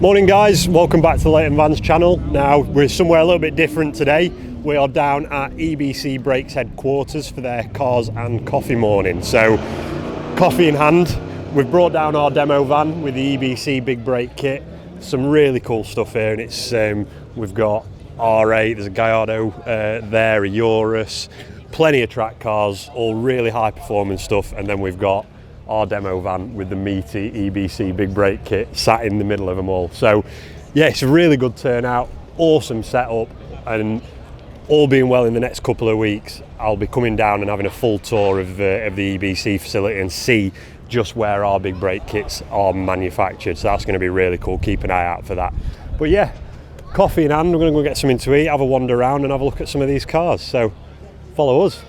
Morning guys, welcome back to the Leighton Vans channel. Now we're somewhere a little bit different today. We are down at EBC Brakes headquarters for their cars and coffee morning. So coffee in hand, we've brought down our demo van with the EBC big brake kit. Some really cool stuff here, and it's we've got R8, there's a Gallardo there, a Urus, plenty of track cars, all really high performance stuff, and then we've got our demo van with the meaty EBC big brake kit sat in the middle of them all. So yeah, it's a really good turnout, awesome setup, and all being well in the next couple of weeks I'll be coming down and having a full tour of the EBC facility and see just where our big brake kits are manufactured. So that's going to be really cool, keep an eye out for that. But yeah, coffee in hand, we're going to go get something to eat, have a wander around and have a look at some of these cars, so follow us.